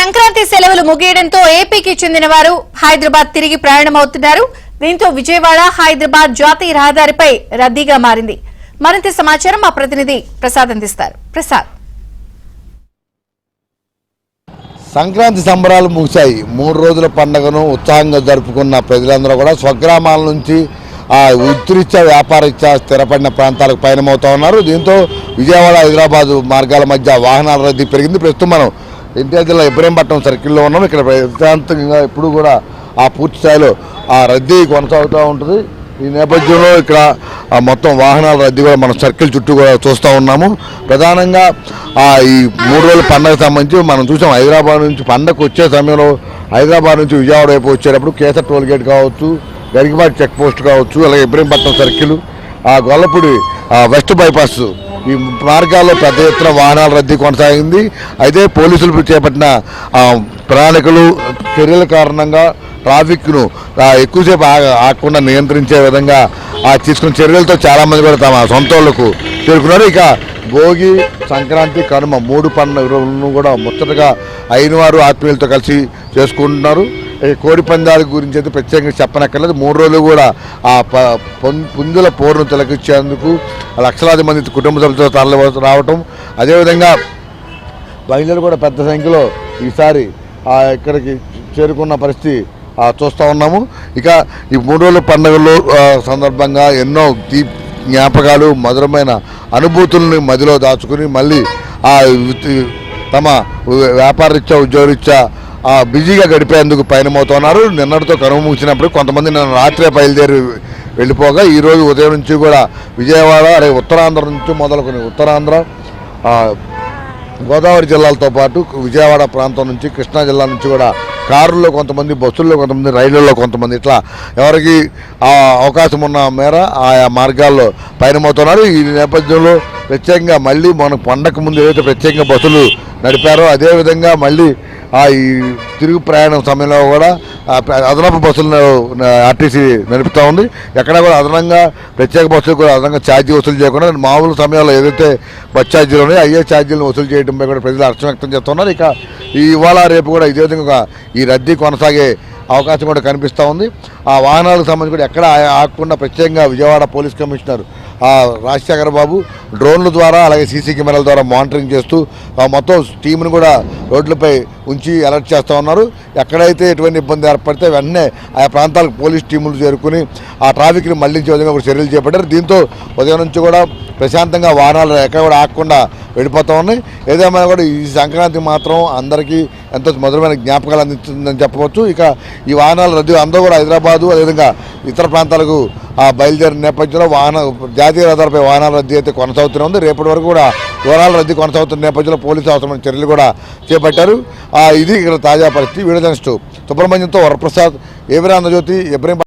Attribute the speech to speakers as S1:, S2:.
S1: సంక్రాంతి సెలవులు ముగియడంతో ఏపీకి చెందిన వారు హైదరాబాద్ తిరిగి ప్రయాణమవుతున్నారు. దీంతో విజయవాడ హైదరాబాద్ జాతీయ రహదారిపై రద్దీగా మారింది. మరింత సమాచారం మా ప్రతినిధి ప్రసాద్ అందిస్తారు. ప్రసాద్,
S2: సంక్రాంతి సంబరాలు ముగిశాయి. 3 రోజుల పండుగను ఉత్సాహంగా జరుపుకున్న ప్రజలందరూ కూడా స్వగ్రామాల నుంచి వృత్తిరీత్యా వ్యాపారరీత్యా స్థిరపడిన ప్రాంతాలకు పయనమవుతా ఉన్నారు. దీంతో విజయవాడ హైదరాబాద్ మార్గాల మధ్య వాహనాల రద్దీ పెరిగింది. ప్రస్తుతం మనం ఎన్టీఆర్ జిల్లా ఇబ్రహీంపట్నం సర్కిల్లో ఉన్నాం. ఇక్కడ ప్రశాంతంగా ఎప్పుడు కూడా పూర్తి స్థాయిలో రద్దీ కొనసాగుతూ ఉంటుంది. ఈ నేపథ్యంలో ఇక్కడ మొత్తం వాహనాల రద్దీ కూడా మనం సర్కిల్ చుట్టూ కూడా చూస్తూ ఉన్నాము. ప్రధానంగా ఈ 3 రోజుల పండుగకు సంబంధించి మనం చూసాం. హైదరాబాద్ నుంచి పండుగకు వచ్చే సమయంలో హైదరాబాద్ నుంచి విజయవాడ వైపు వచ్చేటప్పుడు కేసర్ టోల్ గేట్ కావచ్చు, గరికపాటి చెక్ పోస్ట్ కావచ్చు, అలాగే Ibrahimpatnam circle, Gollapudi west bypass, ఈ మార్గాల్లో పెద్ద ఎత్తున వాహనాల రద్దీ కొనసాగింది. అయితే పోలీసులు చేపట్టిన ప్రణాళికలు చర్యల కారణంగా ట్రాఫిక్ను ఎక్కువసేపు ఆగకుండా నియంత్రించే విధంగా తీసుకున్న చర్యలతో చాలామంది కూడా తమ సొంత వాళ్ళకు చేరుకున్నారు. ఇక భోగి, సంక్రాంతి, కనుమ 3 పండుగలను కూడా ముచ్చటగా అయిన వారు ఆత్మీయులతో కలిసి చేసుకుంటున్నారు. కోడి పందాల గురించి అయితే ప్రత్యేకంగా చెప్పనక్కర్లేదు. 3 రోజులు కూడా పుంజుల పోరును తిలకించేందుకు లక్షలాది మంది కుటుంబ సభ్యులతో తరలి రావటం, అదేవిధంగా మహిళలు కూడా పెద్ద సంఖ్యలో ఈసారి ఇక్కడికి చేరుకున్న పరిస్థితి చూస్తూ ఉన్నాము. ఇక ఈ 3 రోజుల పండుగలు సందర్భంగా ఎన్నో జ్ఞాపకాలు, మధురమైన అనుభూతుల్ని మదిలో దాచుకుని మళ్ళీ తమ వ్యాపారరీత్యా, ఉద్యోగరీత్యా బిజీగా గడిపేందుకు పయనమవుతున్నారు. నిన్నటితో కనుమ ముగిసినప్పుడు కొంతమంది నిన్న రాత్రే బయలుదేరి వెళ్ళిపోగా ఈరోజు ఉదయం నుంచి కూడా విజయవాడ, అలాగే ఉత్తరాంధ్ర నుంచి మొదలుకొని ఉత్తరాంధ్ర, గోదావరి జిల్లాలతో పాటు విజయవాడ ప్రాంతం నుంచి, కృష్ణా జిల్లా నుంచి కూడా కారుల్లో కొంతమంది, బస్సుల్లో కొంతమంది, రైళ్లలో కొంతమంది, ఇట్లా ఎవరికి అవకాశం ఉన్న మేర ఆయా మార్గాల్లో పయనమవుతున్నారు. ఈ నేపథ్యంలో ప్రత్యేకంగా మళ్ళీ మన పండగ ముందు ఏదైతే ప్రత్యేకంగా బస్సులు నడిపారో అదేవిధంగా మళ్ళీ ఈ తిరుగు ప్రయాణం సమయంలో కూడా అదనపు బస్సులను ఆర్టీసీ నడుపుతూ ఉంది. ఎక్కడ కూడా అదనంగా ప్రత్యేక బస్సులు కూడా అదనంగా ఛార్జీ వసూలు చేయకుండా మామూలు సమయంలో ఏదైతే బస్ ఛార్జీలు ఉన్నాయో అయ్యే ఛార్జీలను వసూలు చేయడంపై కూడా ప్రజలు హర్షం వ్యక్తం చేస్తున్నారు. ఇక ఇవాళ రేపు కూడా ఇదే విధంగా ఈ రద్దీ కొనసాగే అవకాశం కూడా కనిపిస్తూ ఉంది. ఆ వాహనాలకు సంబంధించి కూడా ఎక్కడ ఆగకుండా ప్రత్యేకంగా విజయవాడ పోలీస్ కమిషనర్ రాజశేఖర్ బాబు డ్రోన్ల ద్వారా, అలాగే సీసీ కెమెరాల ద్వారా మానిటరింగ్ చేస్తూ మొత్తం టీంను కూడా రోడ్లపై ఉంచి అలర్ట్ చేస్తూ ఉన్నారు. ఎక్కడైతే ఎటువంటి ఇబ్బంది ఏర్పడితే వెంటనే ఆయా ప్రాంతాలకు పోలీస్ టీములు చేరుకుని ఆ ట్రాఫిక్ని మళ్లించే విధంగా కూడా చర్యలు చేపట్టారు. దీంతో ఉదయం నుంచి కూడా ప్రశాంతంగా వాహనాలు ఎక్కడ కూడా ఆగకుండా వెళ్ళిపోతూ ఉన్నాయి. ఏదేమైనా కూడా ఈ సంక్రాంతి మాత్రం అందరికీ ఎంతో మధురమైన జ్ఞాపకాలు అందిస్తుందని చెప్పవచ్చు. ఇక ఈ వాహనాల రద్దీ అందరూ కూడా హైదరాబాదు, అదేవిధంగా ఇతర ప్రాంతాలకు బయలుదేరిన నేపథ్యంలో జాతీయ రహదారిపై వాహనాల రద్దీ అయితే కొనసాగుతూనే ఉంది. రేపటి వరకు కూడా వాహనాల రద్దీ కొనసాగుతున్న నేపథ్యంలో పోలీసు అవసరమైన చర్యలు కూడా చేపట్టారు. ఇది ఇక్కడ తాజా పరిస్థితి. వీడియో జర్నలిస్టు సుబ్రహ్మణ్యంతో వరప్రసాద్, ఏవిరా ఆంధ్రజ్యోతి, ఇబ్రహీం.